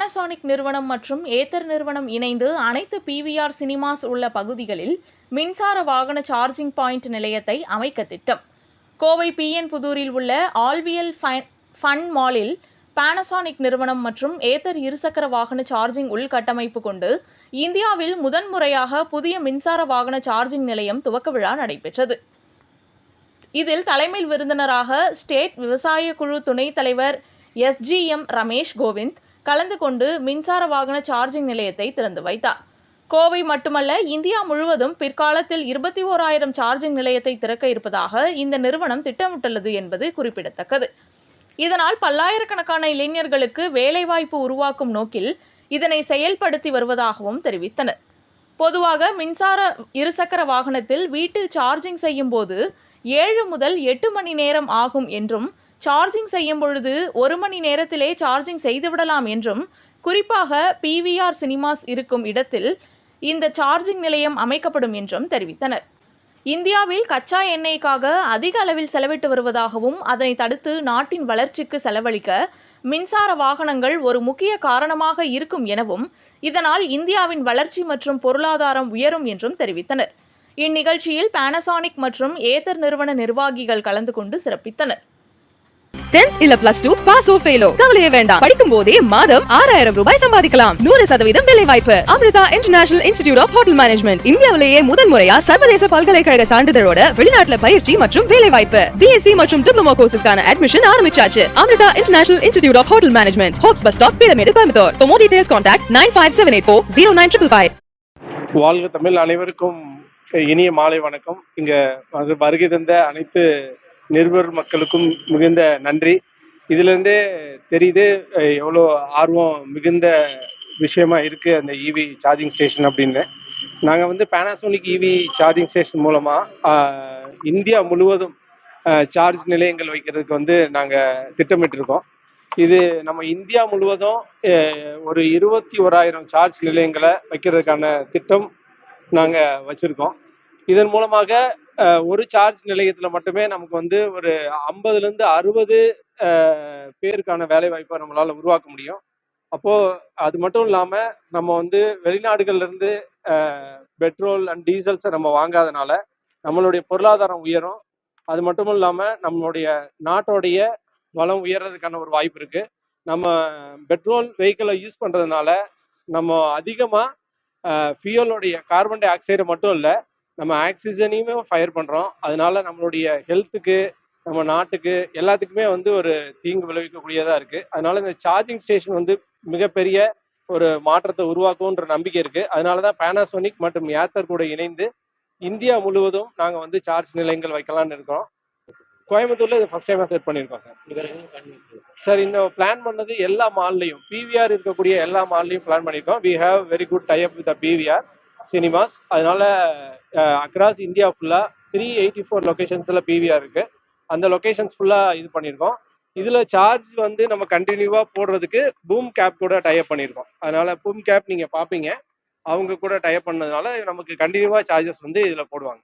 Panasonic நிறுவனம் மற்றும் ஏத்தர் நிறுவனம் இணைந்து அனைத்து பிவிஆர் சினிமாஸ் உள்ள பகுதிகளில் மின்சார வாகன சார்ஜிங் பாயிண்ட் நிலையத்தை அமைக்க திட்டம். கோவை பிஎன் புதூரில் உள்ள ஆல்வியல் ஃபன் மாலில் பானாசோனிக் நிறுவனம் மற்றும் ஏத்தர் இருசக்கர வாகன சார்ஜிங் உள்கட்டமைப்பு கொண்டு இந்தியாவில் முதன்முறையாக புதிய மின்சார வாகன சார்ஜிங் நிலையம் துவக்க விழா நடைபெற்றது. இதில் தலைமை விருந்தினராக ஸ்டேட் விவசாய குழு துணைத் தலைவர் SGM ரமேஷ் கோவிந்த் கலந்து கொண்டு மின்சார வாகன சார்ஜிங் நிலையத்தை திறந்து வைத்தார். கோவை மட்டுமல்ல, இந்தியா முழுவதும் பிற்காலத்தில் 21,000 சார்ஜிங் நிலையத்தை திறக்க இருப்பதாக இந்த நிறுவனம் திட்டமிட்டுள்ளது என்பது குறிப்பிடத்தக்கது. இதனால் பல்லாயிரக்கணக்கான இளைஞர்களுக்கு வேலைவாய்ப்பு உருவாக்கும் நோக்கில் இதனை செயல்படுத்தி வருவதாகவும் தெரிவித்தனர். பொதுவாக மின்சார இருசக்கர வாகனத்தில் வீட்டில் சார்ஜிங் செய்யும் போது 7 முதல் 8 மணி நேரம் ஆகும் என்றும், சார்ஜிங் செய்யும் பொழுது 1 மணி நேரத்திலே சார்ஜிங் செய்துவிடலாம் என்றும், குறிப்பாக பிவிஆர் சினிமாஸ் இருக்கும் இடத்தில் இந்த சார்ஜிங் நிலையம் அமைக்கப்படும் என்றும் தெரிவித்தனர். இந்தியாவில் கச்சா எண்ணெய்க்காக அதிக அளவில் செலவிட்டு வருவதாகவும், அதனை தடுத்து நாட்டின் வளர்ச்சிக்கு செலவழிக்க மின்சார வாகனங்கள் ஒரு முக்கிய காரணமாக இருக்கும் எனவும், இதனால் இந்தியாவின் வளர்ச்சி மற்றும் பொருளாதாரம் உயரும் என்றும் தெரிவித்தனர். இந்நிகழ்ச்சியில் பானாசோனிக் மற்றும் ஏத்தர் நிறுவன நிர்வாகிகள் கலந்து கொண்டு சிறப்பித்தனர். 10th இல்ல +2 பாஸோ ஃபெயிலோ கவலையே வேண்டாம். படிக்கும் போதே மாதம் 6,000 ரூபாய் சம்பாதிக்கலாம். 100% வேலை வாய்ப்பு. Amrita international institute of hotel management இந்தியாவிலேயே முதன்முறையா சர்வதேச பல்கலைக்கழக சான்றிதழோட வெளிநாட்டுல பயிற்சி மற்றும் வேலை வாய்ப்பு. BSc மற்றும் டிப்ளமோ கோர்சஸ்க்கான அட்மிஷன் ஆரம்பிச்சாச்சு. Amrita international institute of hotel management, Hopes bus stop, pyramid, Coimbatore. For more details contact 957840955. வாழ்க தமிழ். அனைவருக்கும் இனிய மாலை வணக்கம். இங்க வருகை தந்த அனைத்து நிருபர் மக்களுக்கும் மிகுந்த நன்றி. இதுல இருந்தே தெரியுது எவ்வளோ ஆர்வம் மிகுந்த விஷயமா இருக்கு அந்த EV சார்ஜிங் ஸ்டேஷன் அப்படின்னு. நாங்கள் பானாசோனிக் EV சார்ஜிங் ஸ்டேஷன் மூலமா இந்தியா முழுவதும் சார்ஜ் நிலையங்கள் வைக்கிறதுக்கு நாங்கள் திட்டமிட்டிருக்கோம். இது நம்ம இந்தியா முழுவதும் ஒரு 21,000 சார்ஜ் நிலையங்களை வைக்கிறதுக்கான திட்டம் நாங்கள் வச்சிருக்கோம். இதன் மூலமாக ஒரு சார்ஜ் நிலையத்தில் மட்டுமே நமக்கு ஒரு 50லேருந்து 60 பேருக்கான வேலை வாய்ப்பை நம்மளால் உருவாக்க முடியும். அப்போது அது மட்டும் இல்லாமல் நம்ம வெளிநாடுகள்ல இருந்து பெட்ரோல் அண்ட் டீசல்ஸை நம்ம வாங்காதனால நம்மளுடைய பொருளாதாரம் உயரும். அது மட்டும் இல்லாமல் நம்மளுடைய நாட்டோடைய வளம் உயர்றதுக்கான ஒரு வாய்ப்பு இருக்குது. நம்ம பெட்ரோல் வெஹிக்கிளை யூஸ் பண்ணுறதுனால நம்ம அதிகமாக ஃபியூலோடைய கார்பன் டை ஆக்சைடை மட்டும் இல்லை, நம்ம ஆக்சிஜனையுமே ஃபயர் பண்ணுறோம். அதனால நம்மளுடைய ஹெல்த்துக்கு, நம்ம நாட்டுக்கு எல்லாத்துக்குமே ஒரு தீங்கு விளைவிக்கக்கூடியதாக இருக்குது. அதனால இந்த சார்ஜிங் ஸ்டேஷன் மிகப்பெரிய ஒரு மாற்றத்தை உருவாக்கும்ன்ற நம்பிக்கை இருக்குது. அதனால தான் பானாசோனிக் மற்றும் ஏத்தர் கூட இணைந்து இந்தியா முழுவதும் நாங்கள் சார்ஜ் நிலையங்கள் வைக்கலான்னு இருக்கோம். கோயம்புத்தூர்ல இது ஃபர்ஸ்ட் டைமாக செட் பண்ணியிருக்கோம் சார். இந்த பிளான் பண்ணது எல்லா மால்லையும், பிவிஆர் இருக்கக்கூடிய எல்லா மால்லையும் பிளான் பண்ணியிருக்கோம். We have very good tie up with PVR cinemas. அதனால அக்ராஸ் இந்தியா ஃபுல்லாக 384 லொக்கேஷன்ஸில் பிவிஆர் இருக்கு. அந்த லொக்கேஷன்ஸ் ஃபுல்லாக இது பண்ணியிருக்கோம். இதில் சார்ஜ் நம்ம கண்டினியூவாக போடுறதுக்கு பூம் கேப் கூட டைப் பண்ணியிருக்கோம். அதனால பூம் கேப் நீங்கள் பார்ப்பீங்க, அவங்க கூட டைப் பண்ணதுனால நமக்கு கண்டினியூவாக சார்ஜஸ் இதில் போடுவாங்க.